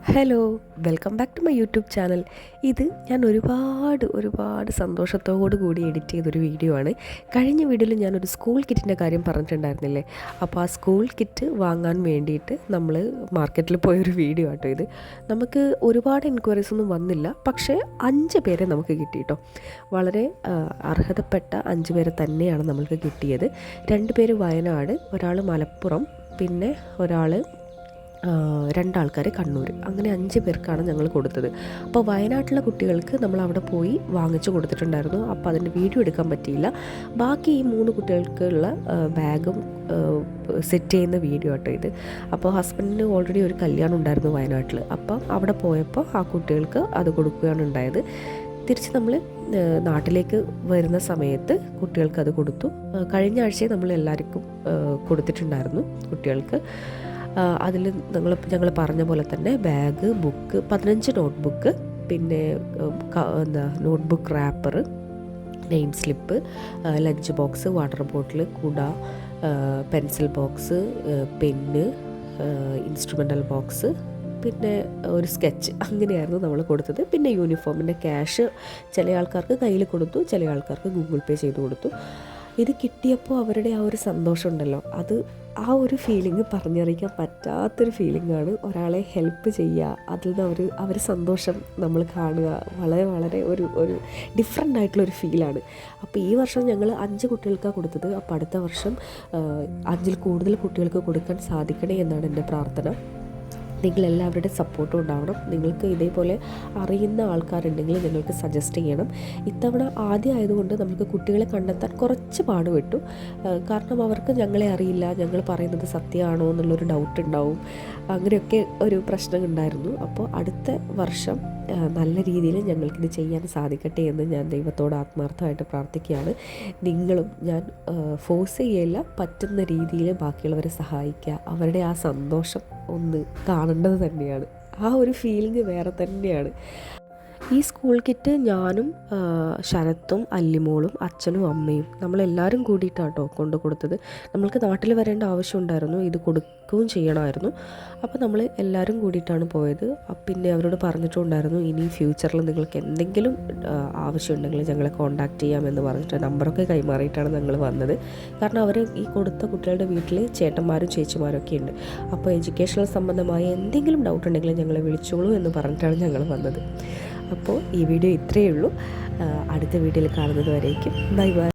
Hello, welcome back to my YouTube channel. ഇത് ഞാൻ ഒരുപാട് സന്തോഷത്തോടു കൂടി എഡിറ്റ് ചെയ്തൊരു വീഡിയോ ആണ്. കഴിഞ്ഞ വീഡിയോയിൽ ഞാനൊരു സ്കൂൾ കിറ്റിൻ്റെ കാര്യം പറഞ്ഞിട്ടുണ്ടായിരുന്നില്ലേ. അപ്പോൾ ആ സ്കൂൾ കിറ്റ് വാങ്ങാൻ വേണ്ടിയിട്ട് നമ്മൾ മാർക്കറ്റിൽ പോയൊരു വീഡിയോ ആട്ടോ ഇത്. നമുക്ക് ഒരുപാട് എൻക്വയറീസ് ഒന്നും വന്നില്ല, പക്ഷേ 5 പേരെ നമുക്ക് കിട്ടി കേട്ടോ. വളരെ അർഹതപ്പെട്ട 5 പേരെ തന്നെയാണ് നമ്മൾക്ക് കിട്ടിയത്. 2 പേര് വയനാട്, ഒരാൾ മലപ്പുറം, പിന്നെ ഒരാൾ 2 ആൾക്കാർ കണ്ണൂർ. അങ്ങനെ 5 പേർക്കാണ് ഞങ്ങൾ കൊടുത്തത്. അപ്പോൾ വയനാട്ടിലെ കുട്ടികൾക്ക് നമ്മൾ അവിടെ പോയി വാങ്ങിച്ചു കൊടുത്തിട്ടുണ്ടായിരുന്നു. അപ്പോൾ അതിൻ്റെ വീഡിയോ എടുക്കാൻ പറ്റിയില്ല. ബാക്കി ഈ 3 കുട്ടികൾക്കുള്ള ബാഗും സെറ്റ് ചെയ്യുന്ന വീഡിയോ ആട്ടോ ഇത്. അപ്പോൾ ഹസ്ബൻഡിന് ഓൾറെഡി ഒരു കല്യാണം ഉണ്ടായിരുന്നു വയനാട്ടിൽ. അപ്പം അവിടെ പോയപ്പോൾ ആ കുട്ടികൾക്ക് അത് കൊടുക്കുകയാണ് ഉണ്ടായത്. തിരിച്ച് നമ്മൾ നാട്ടിലേക്ക് വരുന്ന സമയത്ത് കുട്ടികൾക്ക് അത് കൊടുത്തു. കഴിഞ്ഞ ആഴ്ചയെ നമ്മൾ എല്ലാവർക്കും കൊടുത്തിട്ടുണ്ടായിരുന്നു കുട്ടികൾക്ക്. അതിൽ ഞങ്ങൾ പറഞ്ഞ പോലെ തന്നെ ബാഗ്, ബുക്ക്, 15 നോട്ട്ബുക്ക്, പിന്നെ notebook wrapper, name slip, lunch box, water bottle, കുട, pencil box, pen, instrumental box, പിന്നെ ഒരു സ്കെച്ച്, അങ്ങനെയായിരുന്നു നമ്മൾ കൊടുത്തത്. പിന്നെ യൂണിഫോമിൻ്റെ ക്യാഷ് ചില ആൾക്കാർക്ക് കയ്യിൽ കൊടുത്തു, ചില ആൾക്കാർക്ക് ഗൂഗിൾ പേ ചെയ്ത് കൊടുത്തു. ഇത് കിട്ടിയപ്പോൾ അവരുടെ ആ ഒരു സന്തോഷം ഉണ്ടല്ലോ, അത് ആ ഒരു ഫീലിംഗ് പറഞ്ഞറിയിക്കാൻ പറ്റാത്തൊരു ഫീലിംഗാണ്. ഒരാളെ ഹെൽപ്പ് ചെയ്യുക, അതിൽ നിന്ന് അവർ സന്തോഷം നമ്മൾ കാണുക, വളരെ ഒരു ഡിഫറെൻ്റ് ആയിട്ടുള്ളൊരു ഫീലാണ്. അപ്പോൾ ഈ വർഷം ഞങ്ങൾ 5 കുട്ടികൾക്കാണ് കൊടുത്തത്. അപ്പോൾ അടുത്ത വർഷം 5-ൽ കൂടുതൽ കുട്ടികൾക്ക് കൊടുക്കാൻ സാധിക്കണേ എന്നാണ് എൻ്റെ പ്രാർത്ഥന. നിങ്ങളെല്ലാവരുടെ സപ്പോർട്ടും ഉണ്ടാവണം. നിങ്ങൾക്ക് ഇതേപോലെ അറിയുന്ന ആൾക്കാരുണ്ടെങ്കിൽ നിങ്ങൾക്ക് സജസ്റ്റ് ചെയ്യണം. ഇത്തവണ ആദ്യം ആയതുകൊണ്ട് നമുക്ക് കുട്ടികളെ കണ്ടെത്താൻ കുറച്ച് പാടുപെട്ടു. കാരണം അവർക്ക് ഞങ്ങളെ അറിയില്ല, ഞങ്ങൾ പറയുന്നത് സത്യമാണോ എന്നുള്ളൊരു ഡൗട്ട് ഉണ്ടാവും. അങ്ങനെയൊക്കെ ഒരു പ്രശ്നം ഉണ്ടായിരുന്നു. അപ്പോൾ അടുത്ത വർഷം നല്ല രീതിയിൽ ഞങ്ങൾക്കിത് ചെയ്യാൻ സാധിക്കട്ടെ എന്ന് ഞാൻ ദൈവത്തോട് ആത്മാർത്ഥമായിട്ട് പ്രാർത്ഥിക്കുകയാണ്. നിങ്ങളും ഞാൻ ഫോഴ്സ് ചെയ്യല്ല, പറ്റുന്ന രീതിയിൽ ബാക്കിയുള്ളവരെ സഹായിക്കുക. അവരുടെ ആ സന്തോഷം ഒന്ന് കാണേണ്ടത് തന്നെയാണ്. ആ ഒരു ഫീലിംഗ് വേറെ തന്നെയാണ്. ഈ സ്കൂൾ കിറ്റ് ഞാനും ശരത്തും അല്ലിമോളും അച്ഛനും അമ്മയും നമ്മളെല്ലാവരും കൂടിയിട്ടാട്ടോ കൊണ്ടു കൊടുത്തത്. നമ്മൾക്ക് നാട്ടിൽ വരേണ്ട ആവശ്യമുണ്ടായിരുന്നു, ഇത് കൊടുക്കുകയും ചെയ്യണമായിരുന്നു. അപ്പോൾ നമ്മൾ എല്ലാവരും കൂടിയിട്ടാണ് പോയത്. പിന്നെ അവരോട് പറഞ്ഞിട്ടുണ്ടായിരുന്നു, ഇനി ഫ്യൂച്ചറിൽ നിങ്ങൾക്ക് എന്തെങ്കിലും ആവശ്യമുണ്ടെങ്കിൽ ഞങ്ങളെ കോൺടാക്റ്റ് ചെയ്യാമെന്ന് പറഞ്ഞിട്ട് നമ്പറൊക്കെ കൈമാറിയിട്ടാണ് ഞങ്ങൾ വന്നത്. കാരണം അവർ ഈ കൊടുത്ത കുട്ടികളുടെ വീട്ടിൽ ചേട്ടന്മാരും ചേച്ചിമാരൊക്കെ ഉണ്ട്. അപ്പോൾ എഡ്യൂക്കേഷണൽ സംബന്ധമായ എന്തെങ്കിലും ഡൗട്ട് ഉണ്ടെങ്കിൽ ഞങ്ങളെ വിളിച്ചോളൂ എന്ന് പറഞ്ഞിട്ടാണ് ഞങ്ങൾ വന്നത്. അപ്പോൾ ഈ വീഡിയോ ഇത്രയേ ഉള്ളൂ. അടുത്ത വീഡിയോയിൽ കാണുന്നത് വരേക്കും ബൈ ബൈ.